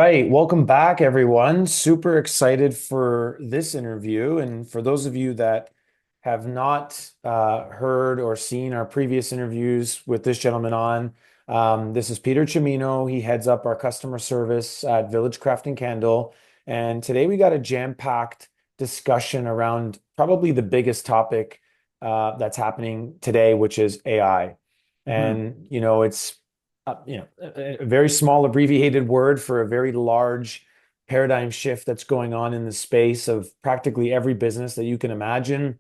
right, welcome back, everyone. Super excited for this interview. And for those of you that have not heard or seen our previous interviews with this gentleman on, this is Peter Cimino. He heads up our customer service at Village Craft and Candle. And today we got a jam-packed discussion around probably the biggest topic that's happening today, which is AI. Mhm. And, it's a very small abbreviated word for a very large paradigm shift that's going on in the space of practically every business that you can imagine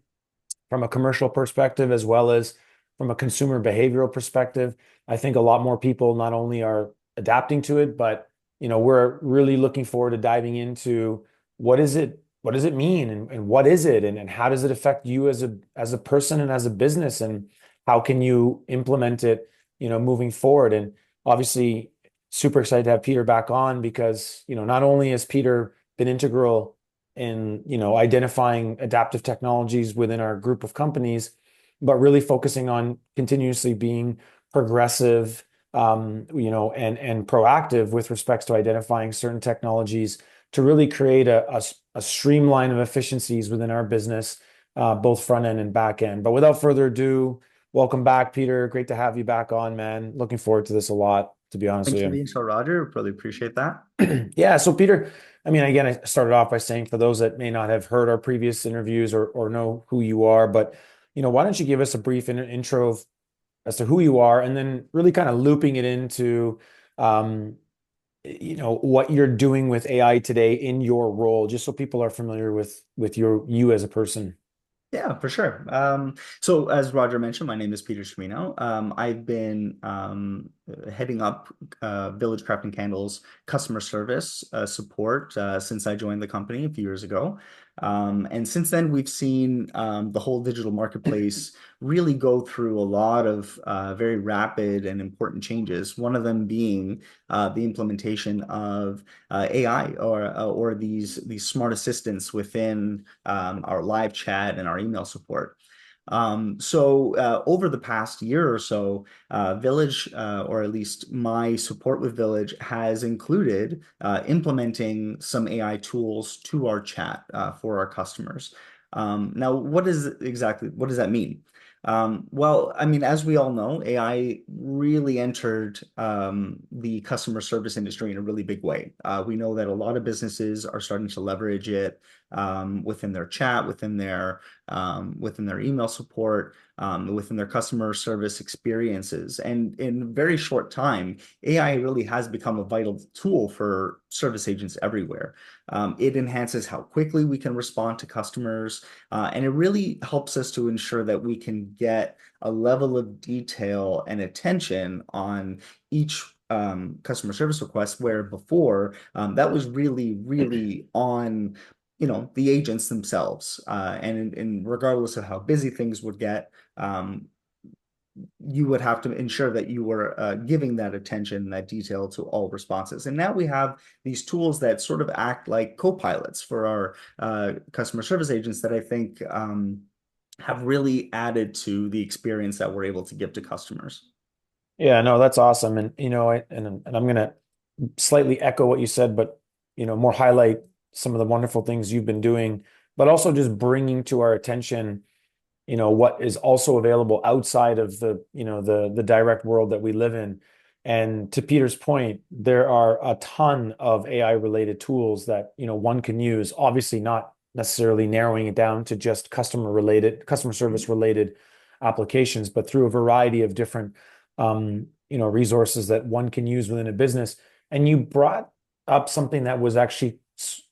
from a commercial perspective as well as from a consumer behavioral perspective. I think a lot more people not only are adapting to it, but we're really looking forward to diving into what does it mean and what is it and how does it affect you as a person and as a business and how can you implement it, moving forward. And obviously super excited to have Peter back on because, not only has Peter been integral in identifying adaptive technologies within our group of companies, but really focusing on continuously being progressive, and proactive with respects to identifying certain technologies to really create a streamline of efficiencies within our business, both front end and back end. But without further ado, welcome back, Peter. Great to have you back on, man. Looking forward to this a lot, to be honest Thanks with for you. being so, Roger. Really appreciate that. Yeah, so Peter, I mean, again, I started off by saying for those that may not have heard our previous interviews or know who you are, but why don't you give us a brief intro as to who you are, and then really kind of looping it into, um, what you're doing with AI today in your role, just so people are familiar with you as a person. Yeah, for sure. So as Roger mentioned, my name is Peter Cimino. I've been heading up Village Craft and Candles customer service support since I joined the company a few years ago. And since then, we've seen the whole digital marketplace really go through a lot of very rapid and important changes. One of them being the implementation of AI or these smart assistants within our live chat and our email support. Over the past year or so, Village, or at least my support with Village, has included implementing some AI tools to our chat for our customers. Now, what does that mean? Well, I mean, as we all know, AI really entered the customer service industry in a really big way. We know that a lot of businesses are starting to leverage it within their chat, within their email support, within their customer service experiences. And in a very short time, AI really has become a vital tool for service agents everywhere. It enhances how quickly we can respond to customers, and it really helps us to ensure that we can get a level of detail and attention on each customer service request, where before that was really on the agents themselves, and regardless of how busy things would get, you would have to ensure that you were giving that attention, that detail to all responses. And now we have these tools that sort of act like co-pilots for our customer service agents that I think have really added to the experience that we're able to give to customers. Yeah, no, that's awesome. And and I'm gonna slightly echo what you said, but more highlight some of the wonderful things you've been doing, but also just bringing to our attention, what is also available outside of the direct world that we live in. And to Peter's point, there are a ton of AI related tools that, one can use, obviously not necessarily narrowing it down to just customer service related applications, but through a variety of different resources that one can use within a business. And you brought up something that was actually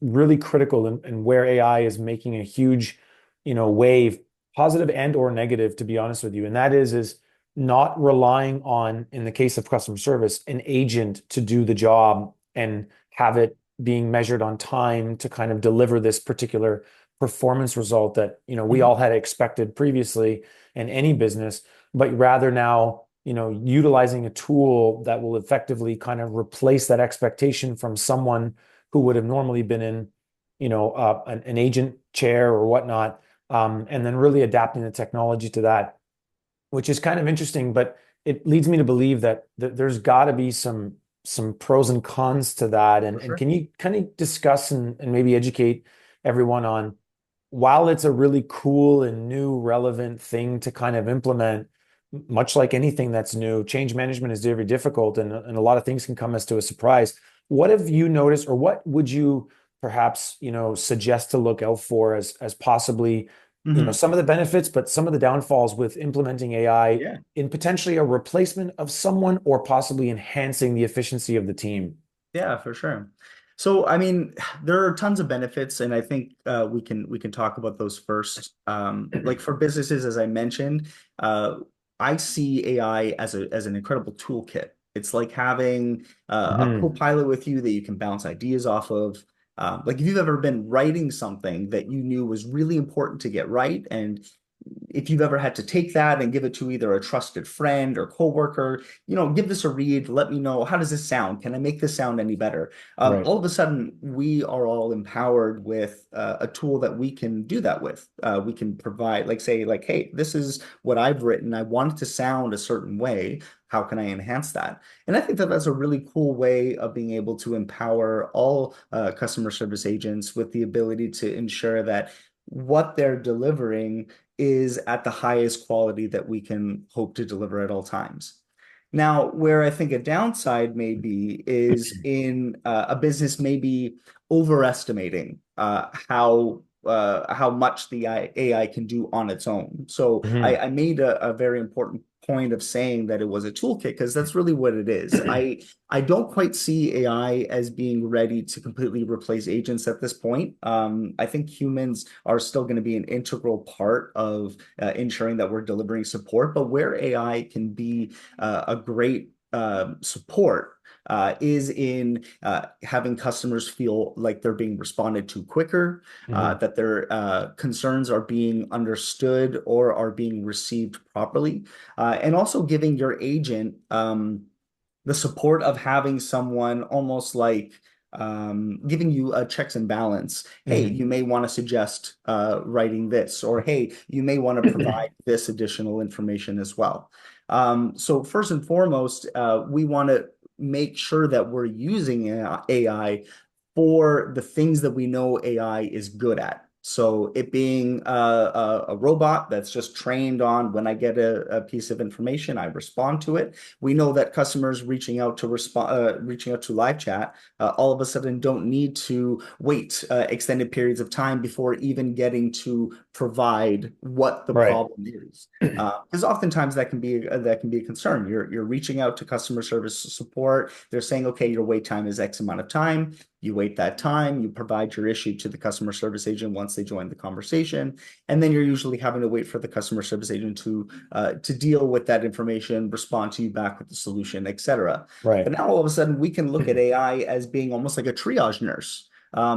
really critical in where AI is making a huge, wave, positive and or negative, to be honest with you. And that is not relying on, in the case of customer service, an agent to do the job and have it being measured on time to kind of deliver this particular performance result that, we Mhm. all had expected previously in any business, but rather now, utilizing a tool that will effectively kind of replace that expectation from someone who would have normally been in, an agent chair or whatnot, and then really adapting the technology to that, which is kind of interesting. But it leads me to believe that there's got to be some pros and cons to that. For And sure. can you kind of discuss and maybe educate everyone on, while it's a really cool and new relevant thing to kind of implement, much like anything that's new, change management is very difficult, and a lot of things can come as to a surprise. What have you noticed, or what would you perhaps, suggest to look out for as possibly, Hmm. some of the benefits, but some of the downfalls with implementing AI Yeah. in potentially a replacement of someone or possibly enhancing the efficiency of the team? Yeah, for sure. So, I mean, there are tons of benefits, and I think we can talk about those first. Like for businesses, as I mentioned, I see AI as an incredible toolkit. It's like having a Hmm. co-pilot with you that you can bounce ideas off of. Like if you've ever been writing something that you knew was really important to get right, and if you've ever had to take that and give it to either a trusted friend or coworker, give this a read. Let me know, how does this sound? Can I make this sound any better? Right. All of a sudden, we are all empowered with a tool that we can do that with. We can provide, like, say, like, hey, this is what I've written. I want it to sound a certain way. How can I enhance that? And I think that that's a really cool way of being able to empower all customer service agents with the ability to ensure that what they're delivering is at the highest quality that we can hope to deliver at all times. Now, where I think a downside may be is in a business maybe overestimating how much the AI can do on its own. So Hmm. I made a very important point of saying that it was a toolkit because that's really what it is. I don't quite see AI as being ready to completely replace agents at this point. I think humans are still going to be an integral part of ensuring that we're delivering support, but where AI can be a great support is in having customers feel like they're being responded to quicker, Hmm. that their concerns are being understood or are being received properly, and also giving your agent the support of having someone almost like giving you a checks and balance. Hey, Hmm. you may want to suggest writing this, or hey, you may want to provide this additional information as well. So first and foremost, we want to make sure that we're using AI for the things that we know AI is good at. So it being a robot that's just trained on when I get a piece of information, I respond to it. We know that customers reaching out to live chat, all of a sudden don't need to wait extended periods of time before even getting to provide what the Right. problem is. Because oftentimes that can be a concern. You're reaching out to customer service support. They're saying, okay, your wait time is X amount of time. You wait that time, you provide your issue to the customer service agent once they join the conversation, and then you're usually having to wait for the customer service agent to deal with that information, respond to you back with the solution, etc. Right. But now all of a sudden we can look at AI as being almost like a triage nurse.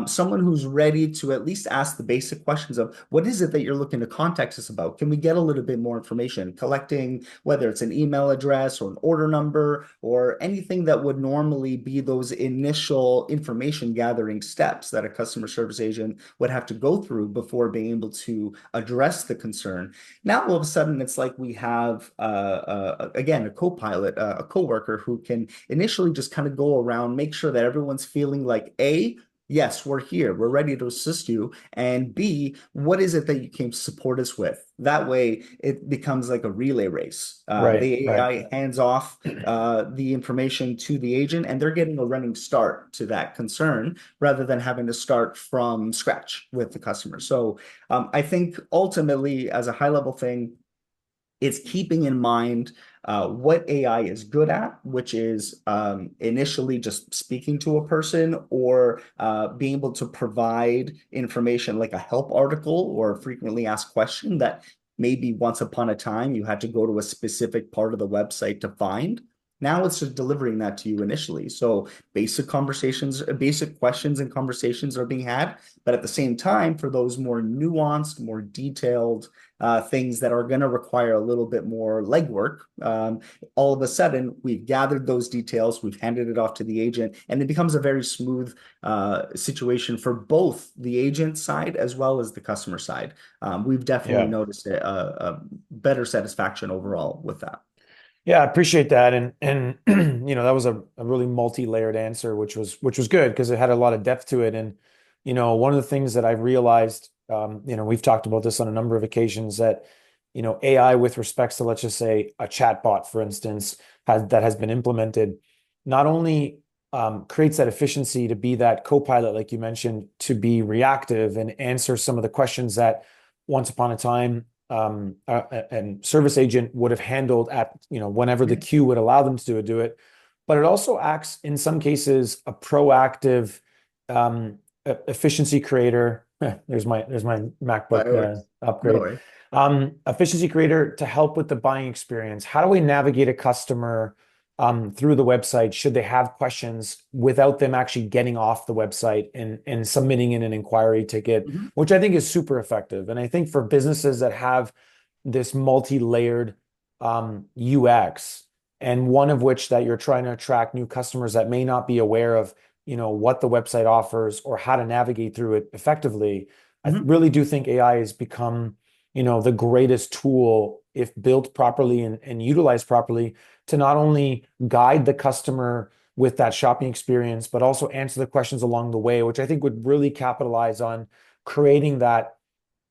Someone who's ready to at least ask the basic questions of what is it that you're looking to contact us about? Can we get a little bit more information? Collecting whether it's an email address or an order number or anything that would normally be those initial information gathering steps that a customer service agent would have to go through before being able to address the concern. Now, all of a sudden, it's like we have, again, a co-pilot, a coworker who can initially just kind of go around, make sure that everyone's feeling like, A, yes, we're here. We're ready to assist you. And B, what is it that you came to support us with? That way, it becomes like a relay race. Right. The Right. AI hands off the information to the agent, and they're getting a running start to that concern rather than having to start from scratch with the customer. So I think ultimately, as a high level thing, it's keeping in mind what AI is good at, which is initially just speaking to a person or being able to provide information like a help article or a frequently asked question that maybe once upon a time you had to go to a specific part of the website to find. Now it's just delivering that to you initially. So basic conversations, basic questions and conversations are being had, but at the same time, for those more nuanced, more detailed things that are going to require a little bit more legwork. All of a sudden, we've gathered those details, we've handed it off to the agent, and it becomes a very smooth situation for both the agent side as well as the customer side. We've definitely Yeah. noticed a better satisfaction overall with that. Yeah, I appreciate that. And that was a really multi-layered answer, which was good because it had a lot of depth to it. And one of the things that I've realized, we've talked about this on a number of occasions that, AI with respects to, let's just say, a chatbot, for instance, has been implemented, not only creates that efficiency to be that co-pilot, like you mentioned, to be reactive and answer some of the questions that once upon a time and service agent would have handled at, whenever the Yeah. queue would allow them to do it. But it also acts in some cases a proactive efficiency creator. There's my MacBook Priorities. No upgrade. worries. Efficiency creator to help with the buying experience. How do we navigate a customer through the website should they have questions without them actually getting off the website and submitting in an inquiry ticket, Mhm. which I think is super effective. And I think for businesses that have this multi-layered UX, and one of which that you're trying to attract new customers that may not be aware of, what the website offers or how to navigate through it effectively. I Mhm. really do think AI has become, the greatest tool if built properly and utilized properly to not only guide the customer with that shopping experience, but also answer the questions along the way, which I think would really capitalize on creating that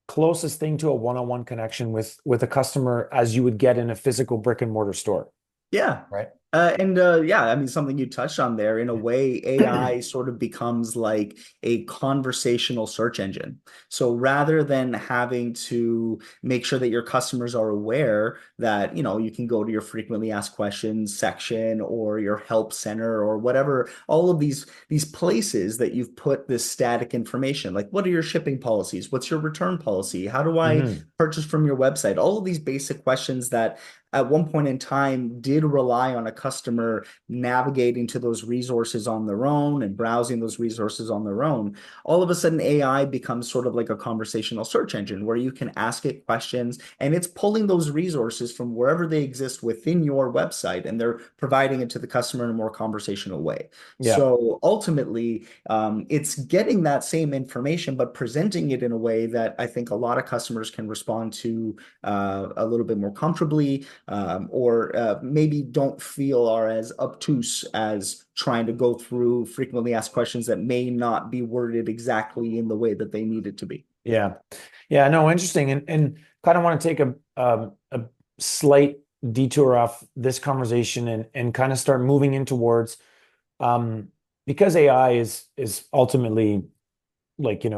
closest thing to a one-on-one connection with a customer as you would get in a physical brick and mortar store, Yeah. right? And yeah, I mean, something you touched on there, in a way, AI sort of becomes like a conversational search engine. So rather than having to make sure that your customers are aware that, you can go to your frequently asked questions section or your help center or whatever, all of these places that you've put this static information, like what are your shipping policies? What's your return policy? How do I Hmm. purchase from your website? All of these basic questions that at one point in time did rely on a customer navigating to those resources on their own and browsing those resources on their own. All of a sudden, AI becomes sort of like a conversational search engine where you can ask it questions and it's pulling those resources from wherever they exist within your website and they're providing it to the customer in a more conversational way. Yeah. So ultimately, it's getting that same information, but presenting it in a way that I think a lot of customers can respond to a little bit more comfortably, or maybe don't feel are as obtuse as trying to go through frequently asked questions that may not be worded exactly in the way that they need it to be. Yeah. Yeah, no, interesting. And kind of want to take a slight detour off this conversation and kind of start moving in towards um because AI is ultimately like, the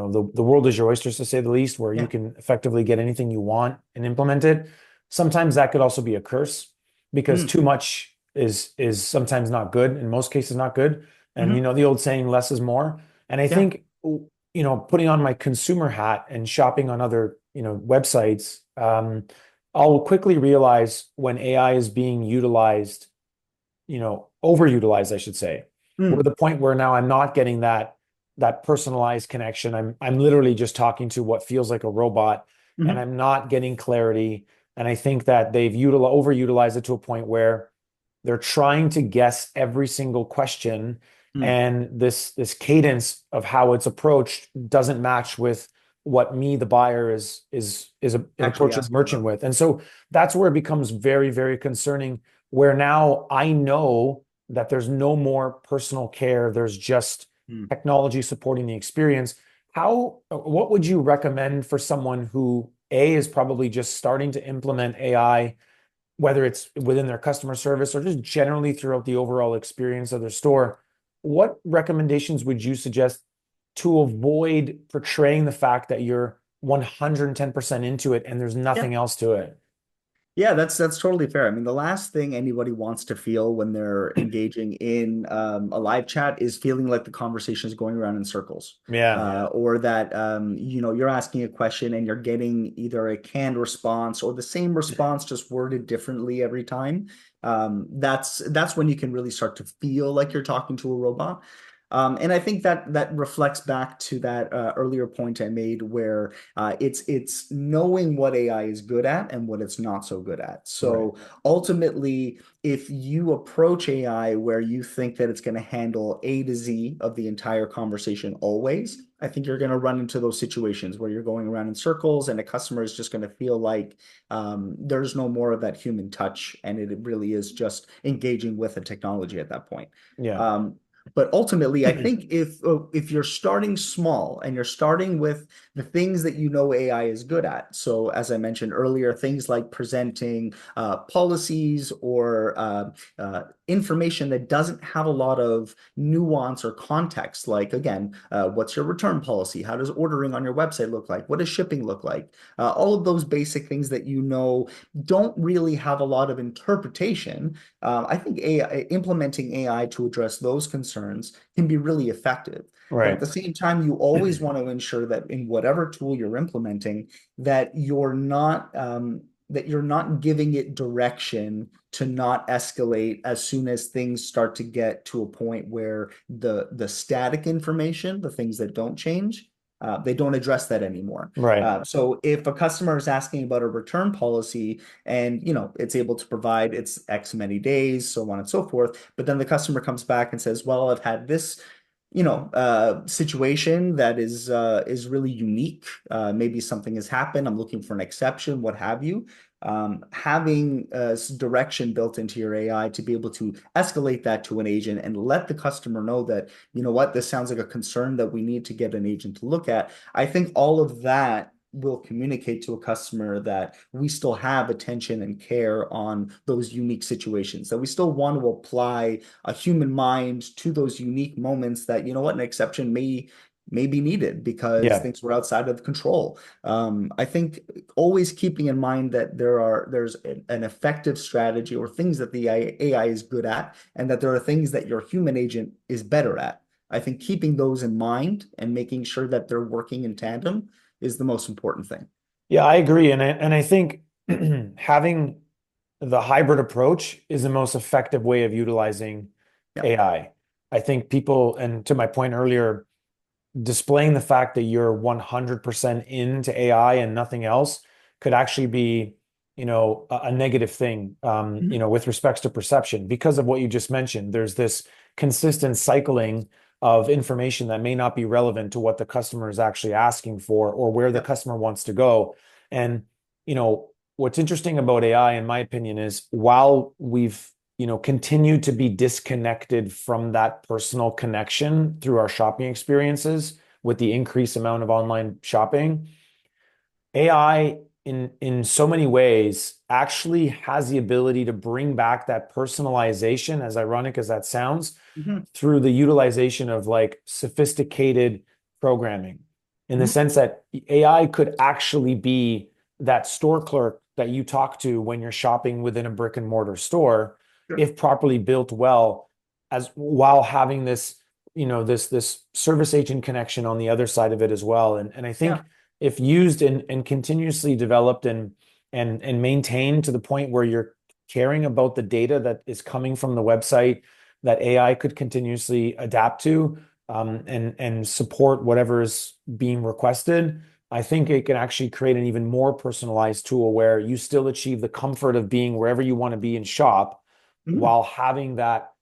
world is your oysters to say the least, where you Yeah. can effectively get anything you want and implement it. Sometimes that could also be a curse because Mm. too much is sometimes not good, in most cases not good. And Hmm. the old saying, less is more. And I Yeah. think, putting on my consumer hat and shopping on other, websites, I'll quickly realize when AI is being utilized, overutilized, I should say. We're at Mm. the point where now I'm not getting that personalized connection. I'm literally just talking to what feels like a robot, and Hmm. I'm not getting clarity. And I think that they've overutilized it to a point where they're trying to guess every single question, Mm. and this cadence of how it's approached doesn't match with what me, the buyer, is Actually approaching the asking merchant about. with. And so that's where it becomes very, very concerning, where now I know that there's no more personal care, there's just Mm. technology supporting the experience. What would you recommend for someone who A is probably just starting to implement AI, whether it's within their customer service or just generally throughout the overall experience of their store? What recommendations would you suggest to avoid portraying the fact that you're 110% into it and there's Yeah. nothing else to it? Yeah, that's totally fair. I mean, the last thing anybody wants to feel when they're engaging in a live chat is feeling like the conversation is going around in circles, Yeah. or that you're asking a question and you're getting either a canned response or the same response just worded differently every time. That's when you can really start to feel like you're talking to a robot. And I think that that reflects back to that earlier point I made, where it's knowing what AI is good at and what it's not so good at. Right. So ultimately, if you approach AI where you think that it's going to handle A to Z of the entire conversation always, I think you're going to run into those situations where you're going around in circles and a customer is just going to feel like there's no more of that human touch, and it really is just engaging with a technology at that point. Yeah. Um, but ultimately, I think if you're starting small and you're starting with the things that you know AI is good at, so as I mentioned earlier, things like presenting policies or information that doesn't have a lot of nuance or context, like again, what's your return policy? How does ordering on your website look like? What does shipping look like? All of those basic things that you know don't really have a lot of interpretation. I think implementing AI to address those concerns can be really effective. But at Right. the same time, you always want to ensure that in whatever tool you're implementing, that you're not giving it direction to not escalate as soon as things start to get to a point where the static information, the things that don't change, they don't address that anymore. Right. So if a customer is asking about a return policy and it's able to provide its X many days, so on and so forth, but then the customer comes back and says, well, I've had this situation that is really unique. Maybe something has happened. I'm looking for an exception, what have you. Having direction built into your AI to be able to escalate that to an agent and let the customer know that, you know what, this sounds like a concern that we need to get an agent to look at. I think all of that will communicate to a customer that we still have attention and care on those unique situations, that we still want to apply a human mind to those unique moments that, you know what, an exception may be needed because Yeah. things were outside of control. I think always keeping in mind that there's an effective strategy or things that the AI is good at, and that there are things that your human agent is better at. I think keeping those in mind and making sure that they're working in tandem is the most important thing. Yeah, I agree. And I think having the hybrid approach is the most effective way of utilizing Yeah. AI. I think people, and to my point earlier, displaying the fact that you're 100% into AI and nothing else could actually be, a negative thing, Mhm. with respects to perception because of what you just mentioned. There's this consistent cycling of information that may not be relevant to what the customer is actually asking for or where the Yep. customer wants to go. And, what's interesting about AI, in my opinion, is while we've continue to be disconnected from that personal connection through our shopping experiences with the increased amount of online shopping. AI in so many ways actually has the ability to bring back that personalization, as ironic as that sounds, Mhm. through the utilization of like sophisticated programming in the Mhm. sense that AI could actually be that store clerk that you talk to when you're shopping within a brick and mortar store, Sure. if properly built well, as while having this, this service agent connection on the other side of it as well. And I Yeah. think if used and continuously developed and maintained to the point where you're caring about the data that is coming from the website that AI could continuously adapt to, and support whatever is being requested, I think it can actually create an even more personalized tool where you still achieve the comfort of being wherever you want to be and shop Mhm. while having that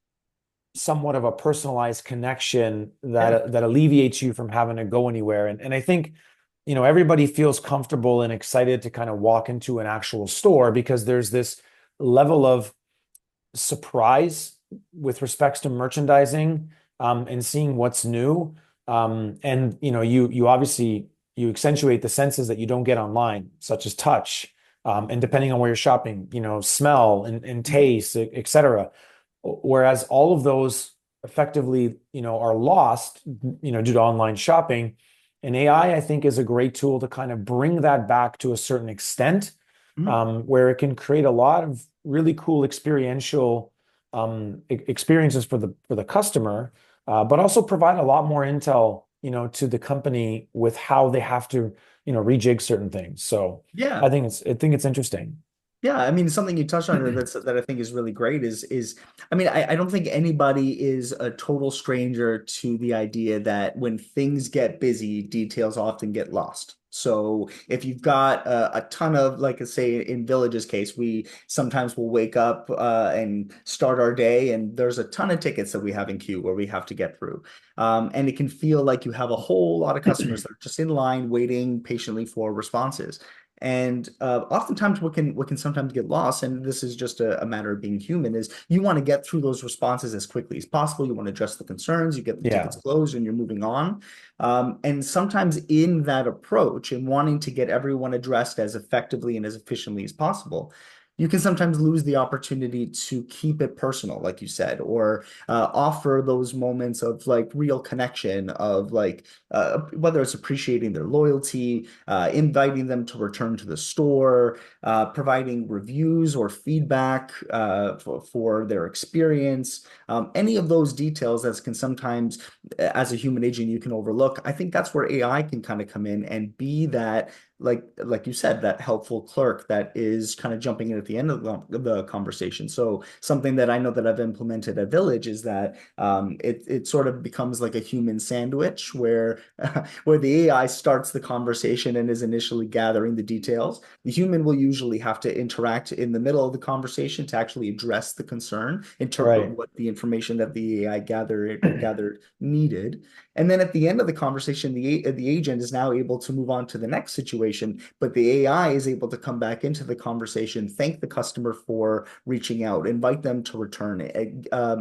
somewhat of a personalized connection Yeah. that alleviates you from having to go anywhere. And I think, everybody feels comfortable and excited to kind of walk into an actual store because there's this level of surprise with respects to merchandising, and seeing what's new. And you obviously you accentuate the senses that you don't get online, such as touch, and depending on where you're shopping, smell and Mhm. taste, et cetera. Whereas all of those effectively, are lost, due to online shopping. And AI, I think, is a great tool to kind of bring that back to a certain extent, Mhm. where it can create a lot of really cool experiential experiences for the customer, but also provide a lot more intel, to the company with how they have to, rejig certain things. So Yeah. I think it's interesting. Yeah, I mean, something you touched on that I think is really great is I mean, I don't think anybody is a total stranger to the idea that when things get busy, details often get lost. So if you've got a ton of, like I say, in Village's case, we sometimes will wake up and start our day, and there's a ton of tickets that we have in queue where we have to get through. And it can feel like you have a whole lot of customers that are just in line waiting patiently for responses. And oftentimes, what can sometimes get lost, and this is just a matter of being human, is you want to get through those responses as quickly as possible. You want to address the concerns, you get the tickets Yeah, closed, and you're moving on. And sometimes, in that approach and wanting to get everyone addressed as effectively and as efficiently as possible, you can sometimes lose the opportunity to keep it personal, like you said, or offer those moments of like real connection, of like whether it's appreciating their loyalty, inviting them to return to the store, providing reviews or feedback for their experience. Any of those details that can sometimes, as a human agent, you can overlook. I think that's where AI can kind of come in and be that, like you said, that helpful clerk that is kind of jumping in at the end of the conversation. So something that I know that I've implemented at Village is that it sort of becomes like a human sandwich where where the AI starts the conversation and is initially gathering the details. The human will usually have to interact in the middle of the conversation to actually address the concern, interpret right. what the information that the AI gathered needed. And then at the end of the conversation, the agent is now able to move on to the next situation, but the AI is able to come back into the conversation, thank the customer for reaching out, invite them to return,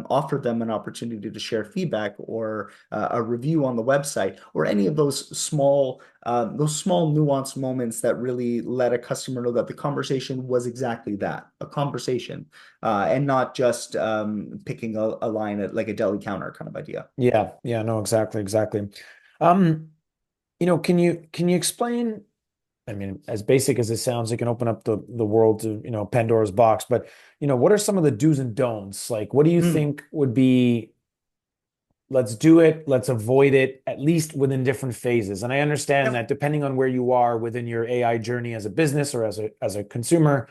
offer them an opportunity to share feedback or a review on the website, or any of those small nuanced moments that really let a customer know that the conversation was exactly that, a conversation, and not just picking a line at like a deli counter kind of idea. Yeah, yeah, no, exactly, exactly. Um, can you explain, I mean, as basic as it sounds, it can open up the world to, Pandora's box, but what are some of the do's and don'ts? Like, what do you Mm, think would be, let's do it, let's avoid it, at least within different phases? And I understand yep. that depending on where you are within your AI journey as a business or as a consumer,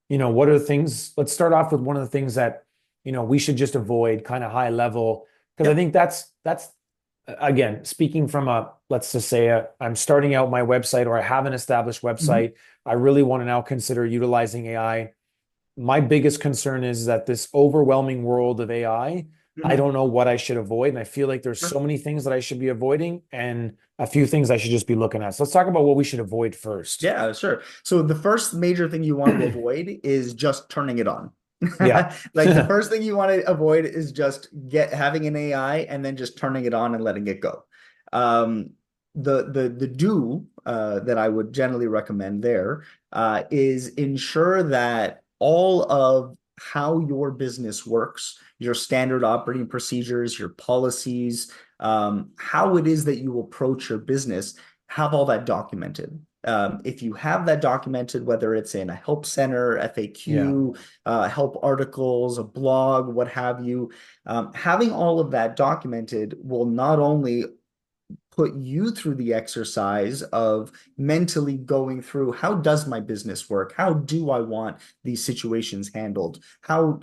what are the things? Let's start off with one of the things that, we should just avoid, kind of high level, because I Yep. think that's again, speaking from let's just say I'm starting out my website or I have an established Mhm. website. I really want to now consider utilizing AI. My biggest concern is that this overwhelming world of AI, I Mhm. don't know what I should avoid. And I feel like there's so Sure. many things that I should be avoiding and a few things I should just be looking at. So let's talk about what we should avoid first. Yeah, sure. So the first major thing you want to avoid is just turning it on. Yeah. Like the first thing you want to avoid is just get having an AI and then just turning it on and letting it go. Um, the do that I would generally recommend there is ensure that all of how your business works, your standard operating procedures, your policies, how it is that you approach your business, have all that documented. If you have that documented, whether it's in a help center, Yeah. FAQ, help articles, a blog, what have you, having all of that documented will not only put you through the exercise of mentally going through how does my business work? How do I want these situations handled? How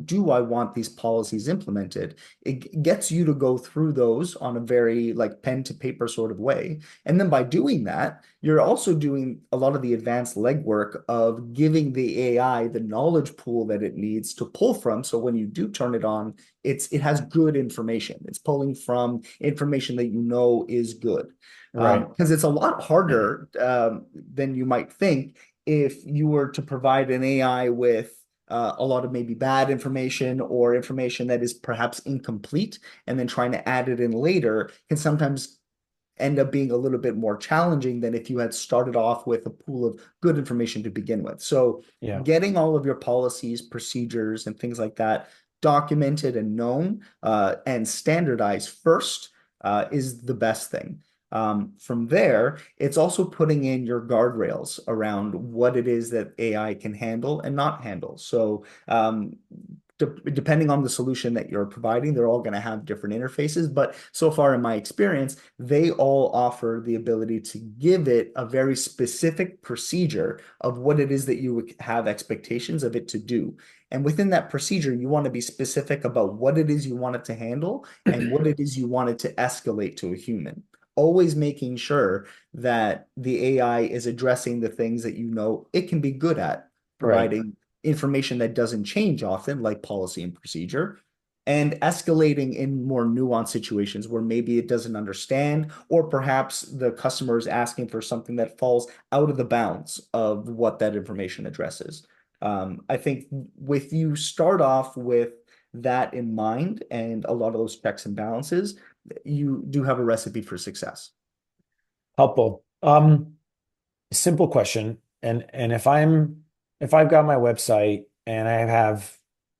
do I want these policies implemented? It gets you to go through those on a very like pen to paper sort of way. And then by doing that, you're also doing a lot of the advanced legwork of giving the AI the knowledge pool that it needs to pull from. So when you do turn it on, it has good information. It's pulling from information that you know is good. Right. Because it's a lot harder than you might think if you were to provide an AI with a lot of maybe bad information or information that is perhaps incomplete, and then trying to add it in later can sometimes end up being a little bit more challenging than if you had started off with a pool of good information to begin with. So, Yeah. getting all of your policies, procedures, and things like that documented and known and standardized first is the best thing. From there, it's also putting in your guardrails around what it is that AI can handle and not handle. So, depending on the solution that you're providing, they're all going to have different interfaces. But so far in my experience, they all offer the ability to give it a very specific procedure of what it is that you would have expectations of it to do. And within that procedure, you want to be specific about what it is you want it to handle and what it is you want it to escalate to a human. Always making sure that the AI is addressing the things that you know it can be good at, Right. providing information that doesn't change often, like policy and procedure, and escalating in more nuanced situations where maybe it doesn't understand, or perhaps the customer is asking for something that falls out of the bounds of what that information addresses. I think with you start off with that in mind and a lot of those checks and balances, you do have a recipe for success. Helpful. Simple question. And if I've got my website and I have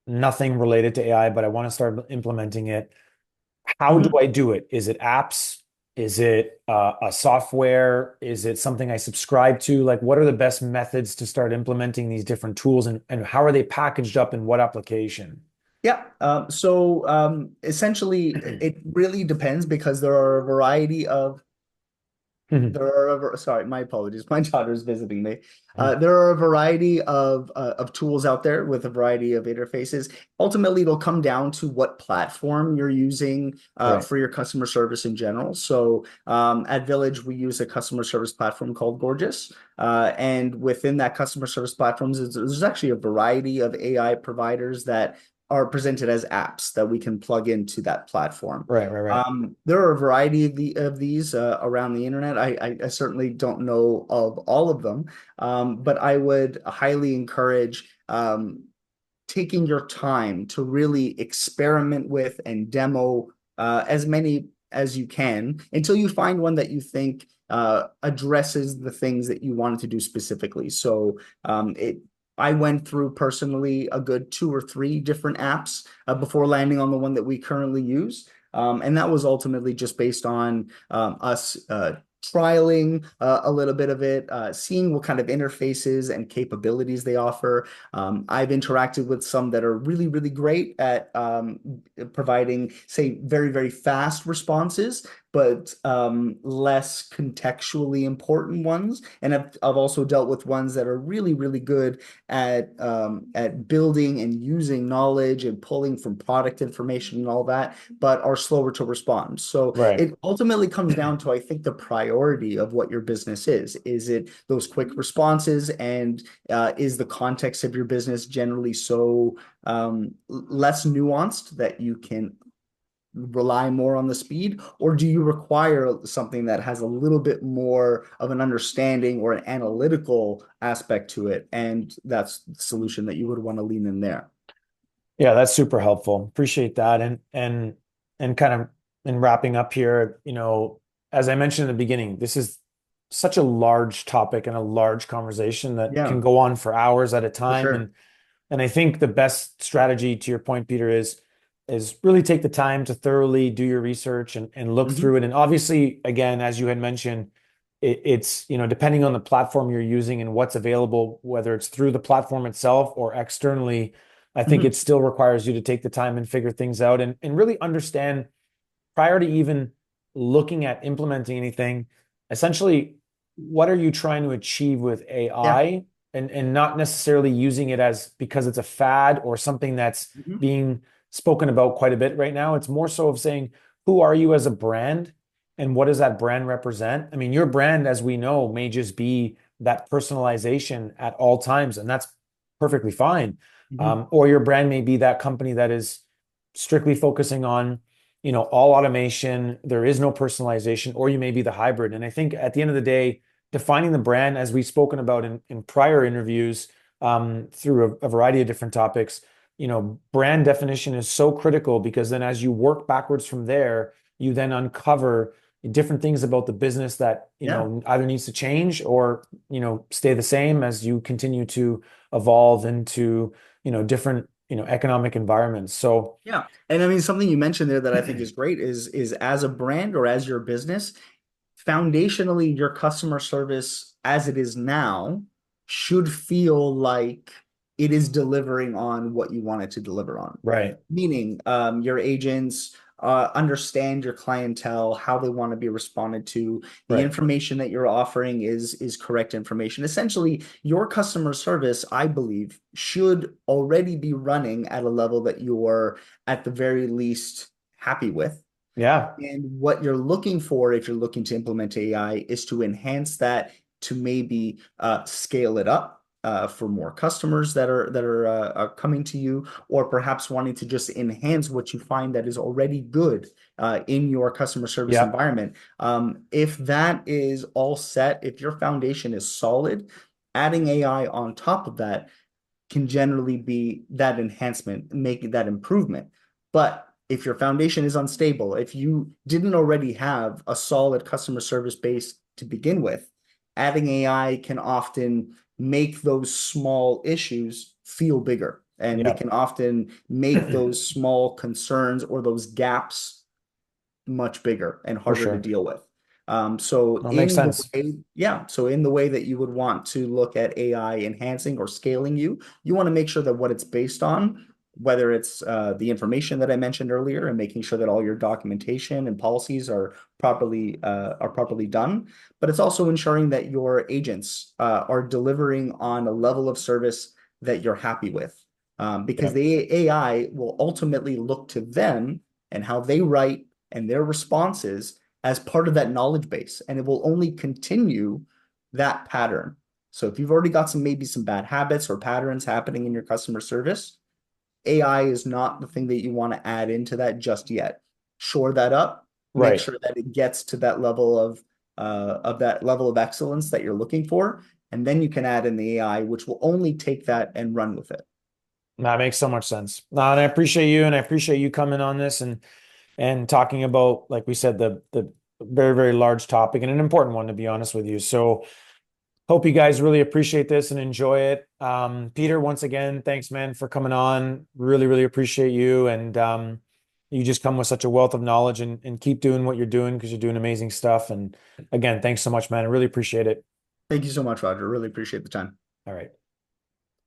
nothing related to AI, but I want to start implementing it, how do Mhm. I do it? Is it apps? Is it a software? Is it something I subscribe to? Like, what are the best methods to start implementing these different tools, and how are they packaged up in what application? Yeah. Essentially, it really depends because there are a variety of Mhm. there are sorry, my apologies. My daughter's visiting me. Mhm. There are a variety of tools out there with a variety of interfaces. Ultimately, it'll come down to what platform you're using Right, for your customer service in general. So at Village, we use a customer service platform called Gorgeous. And within that customer service platforms, there's actually a variety of AI providers that are presented as apps that we can plug into that platform. right. There are a variety of these around the internet. I certainly don't know of all of them, but I would highly encourage taking your time to really experiment with and demo as many as you can until you find one that you think addresses the things that you wanted to do specifically. So I went through personally a good two or three different apps before landing on the one that we currently use. And that was ultimately just based on us trialing a little bit of it, seeing what kind of interfaces and capabilities they offer. I've interacted with some that are really, really great at providing, say, very, very fast responses, but less contextually important ones. And I've also dealt with ones that are really, really good at building and using knowledge and pulling from product information and all that, but are slower to respond. So right. it ultimately comes down to, I think, the priority of what your business is. Is it those quick responses, and is the context of your business generally so less nuanced that you can rely more on the speed, or do you require something that has a little bit more of an understanding or an analytical aspect to it? And that's the solution that you would want to lean in there. Yeah, that's super helpful. Appreciate that. And kind of in wrapping up here, as I mentioned in the beginning, this is such a large topic and a large conversation that Yeah, can go on for hours at a for time. sure. And I think the best strategy, to your point, Peter, is really take the time to thoroughly do your research and look Hmm. through it. And obviously, again, as you had mentioned, it's, depending on the platform you're using and what's available, whether it's through the platform itself or externally, I think Hmm. it still requires you to take the time and figure things out and really understand prior to even looking at implementing anything, essentially, what are you trying to achieve with Yeah. AI and not necessarily using it as because it's a fad or something that's Hmm. being spoken about quite a bit right now. It's more so of saying, who are you as a brand and what does that brand represent? I mean, your brand, as we know, may just be that personalization at all times, and that's perfectly fine. Hmm. Or your brand may be that company that is strictly focusing on all automation, there is no personalization, or you may be the hybrid. And I think at the end of the day, defining the brand, as we've spoken about in prior interviews, through a variety of different topics, brand definition is so critical because then as you work backwards from there, you then uncover different things about the business that, Yeah. either needs to change or, stay the same as you continue to evolve into, different, economic environments. So, Yeah. And I mean, something you mentioned there that I think is great is as a brand or as your business, foundationally, your customer service as it is now should feel like it is delivering on what you want it to deliver on. Right. Meaning, your agents understand your clientele, how they want to be responded to. The Right. information that you're offering is correct information. Essentially, your customer service, I believe, should already be running at a level that you're at the very least happy with. Yeah. And what you're looking for, if you're looking to implement AI, is to enhance that, to maybe scale it up for more customers that are coming to you, or perhaps wanting to just enhance what you find that is already good in your customer service Yeah. environment. If that is all set, if your foundation is solid, adding AI on top of that can generally be that enhancement, making that improvement. But if your foundation is unstable, if you didn't already have a solid customer service base to begin with, adding AI can often make those small issues feel bigger. And it Yeah. can often make those small concerns or those gaps much bigger and For harder to sure. deal with. So That makes in the sense. way, yeah, so in the way that you would want to look at AI enhancing or scaling you, you want to make sure that what it's based on, whether it's the information that I mentioned earlier, and making sure that all your documentation and policies are properly done, but it's also ensuring that your agents are delivering on a level of service that you're happy with, because Yeah. the AI will ultimately look to them and how they write and their responses as part of that knowledge base, and it will only continue that pattern. So if you've already got maybe some bad habits or patterns happening in your customer service, AI is not the thing that you want to add into that just yet. Shore that up, make Right. sure that it gets to that level of that level of excellence that you're looking for, and then you can add in the AI, which will only take that and run with it. That makes so much sense. And I appreciate you, and I appreciate you coming on this and talking about, like we said, the very, very large topic and an important one, to be honest with you. So hope you guys really appreciate this and enjoy it. Peter, once again, thanks, man, for coming on. Really, really appreciate you. And you just come with such a wealth of knowledge, and keep doing what you're doing, because you're doing amazing stuff. And again, thanks so much, man. I really appreciate it. Thank you so much, Roger. Really appreciate the time. All right.